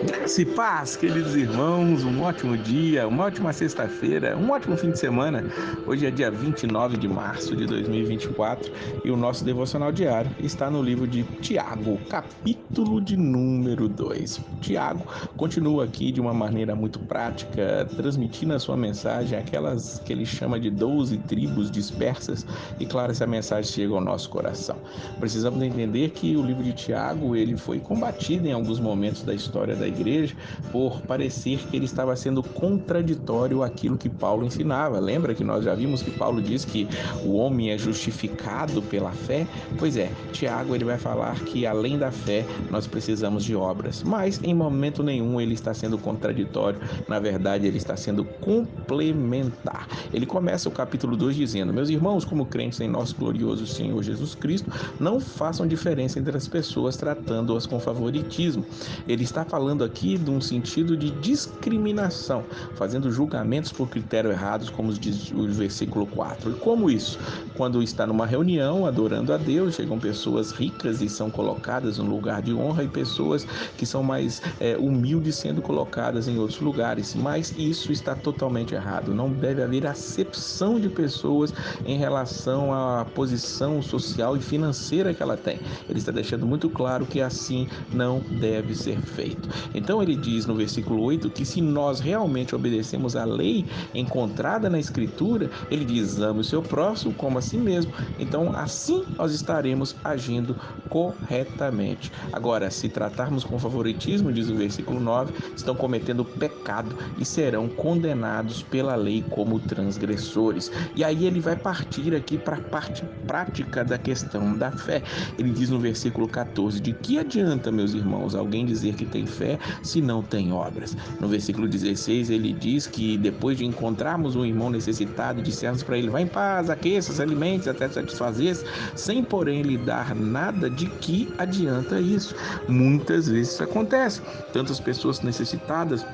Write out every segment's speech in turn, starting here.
Graça e paz, queridos irmãos, um ótimo dia, uma ótima sexta-feira, um ótimo fim de semana. Hoje é dia 29 de março de 2024 e o nosso devocional diário está no livro de Tiago, capítulo de número 2. Tiago continua aqui de uma maneira muito prática, transmitindo a sua mensagem àquelas que ele chama de 12 tribos dispersas, e claro, essa mensagem chega ao nosso coração. Precisamos entender que o livro de Tiago ele foi combatido em alguns momentos da história da igreja por parecer que ele estava sendo contraditório àquilo que Paulo ensinava. Lembra que nós já vimos que Paulo diz que o homem é justificado pela fé? Pois é, Tiago ele vai falar que além da fé nós precisamos de obras, mas em momento nenhum ele está sendo contraditório, na verdade ele está sendo complementar. Ele começa o capítulo 2 dizendo: meus irmãos, como crentes em nosso glorioso Senhor Jesus Cristo, não façam diferença entre as pessoas tratando-as com favoritismo. Ele está falando aqui de um sentido de discriminação, fazendo julgamentos por critério errados, como diz o versículo 4. E como isso? Quando está numa reunião adorando a Deus, chegam pessoas ricas e são colocadas no lugar de honra, e pessoas que são mais humildes sendo colocadas em outros lugares. Mas isso está totalmente errado. Não deve haver acepção de pessoas em relação à posição social e financeira que ela tem. Ele está deixando muito claro que assim não deve ser feito. Então ele diz no versículo 8 que se nós realmente obedecemos à lei encontrada na Escritura, ele diz: ame o seu próximo como a si mesmo. Então assim nós estaremos agindo corretamente. Agora, se tratarmos com favoritismo, diz o versículo 9, estão cometendo pecado e serão condenados pela lei como transgressores. E aí ele vai partir aqui para a parte prática da questão da fé. Ele diz no versículo 14: de que adianta, meus irmãos, alguém dizer que tem fé se não tem obras? No versículo 16 ele diz que depois de encontrarmos um irmão necessitado, dissermos para ele: vá em paz, aqueça-se, alimente-se até satisfazer-se, sem porém lhe dar nada, de que adianta isso? Muitas vezes isso acontece. Tantas pessoas necessitadas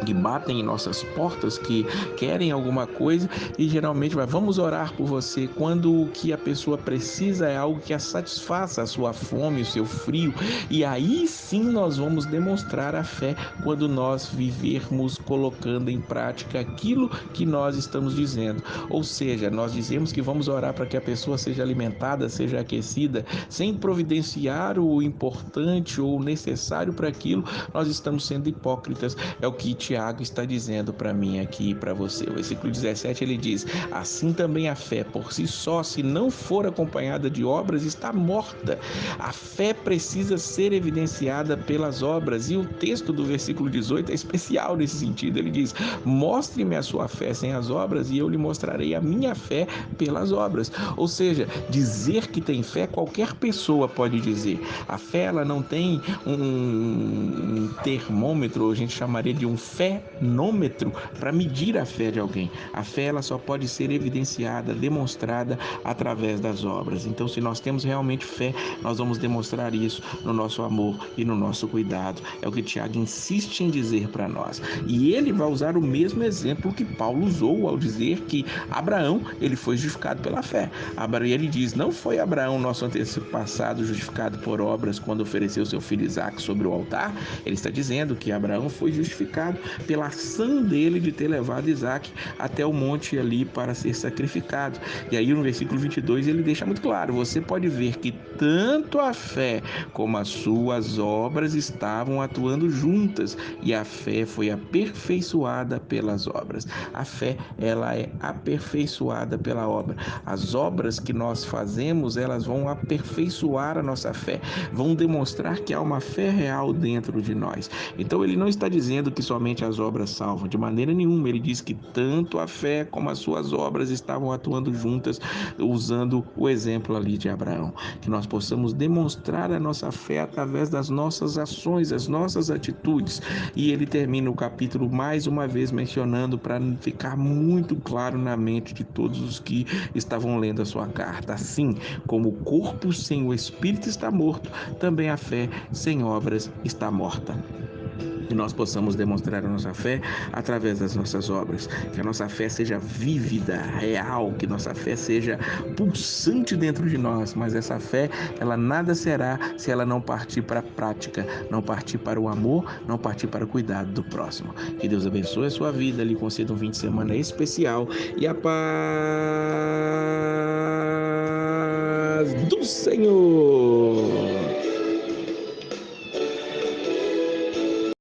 que batem em nossas portas, que querem alguma coisa, e geralmente vamos orar por você, quando o que a pessoa precisa é algo que a satisfaça a sua fome, o seu frio. E aí sim nós vamos demonstrar a fé, quando nós vivermos colocando em prática aquilo que nós estamos dizendo. Ou seja, nós dizemos que vamos orar para que a pessoa seja alimentada, seja aquecida, sem providenciar o importante ou o necessário para aquilo, nós estamos sendo hipócritas. É o que Tiago está dizendo para mim aqui e para você. O versículo 17 ele diz: assim também a fé por si só, se não for acompanhada de obras, está morta. A fé precisa ser evidenciada pelas obras, e o texto do versículo 18 é especial nesse sentido. Ele diz: mostre-me a sua fé sem as obras e eu lhe mostrarei a minha fé pelas obras. Ou seja, dizer que tem fé qualquer pessoa pode dizer. A fé ela não tem um termômetro, a gente chamaria de um fenômetro, para medir a fé de alguém. A fé ela só pode ser evidenciada, demonstrada através das obras. Então, se nós temos realmente fé, nós vamos demonstrar isso no nosso amor e no nosso cuidado. É o que Tiago insiste em dizer para nós. E ele vai usar o mesmo exemplo que Paulo usou ao dizer que Abraão ele foi justificado pela fé. E ele diz: não foi Abraão, nosso antepassado, justificado por obras quando ofereceu seu filho Isaque sobre o altar? Ele está dizendo que Abraão foi justificado pela ação dele de ter levado Isaque até o monte ali para ser sacrificado. E aí no versículo 22 ele deixa muito claro: você pode ver que tanto a fé como as suas obras estavam atuando juntas, e a fé foi aperfeiçoada pelas obras. A fé ela é aperfeiçoada pela obra. As obras que nós fazemos, elas vão aperfeiçoar a nossa fé, vão demonstrar que há uma fé real dentro de nós. Então ele não está dizendo que somente as obras salvam, de maneira nenhuma. Ele diz que tanto a fé como as suas obras estavam atuando juntas, usando o exemplo ali de Abraão. Que nós possamos demonstrar a nossa fé através das nossas ações, as nossas atitudes. E ele termina o capítulo mais uma vez mencionando, para ficar muito claro na mente de todos os que estavam lendo a sua carta: assim como o corpo sem o espírito está morto, também a fé sem obras está morta. que nós possamos demonstrar a nossa fé através das nossas obras, que a nossa fé seja vívida, real, que nossa fé seja pulsante dentro de nós, mas essa fé, ela nada será se ela não partir para a prática, não partir para o amor, não partir para o cuidado do próximo. Que Deus abençoe a sua vida, lhe conceda um fim de semana especial e a paz do Senhor.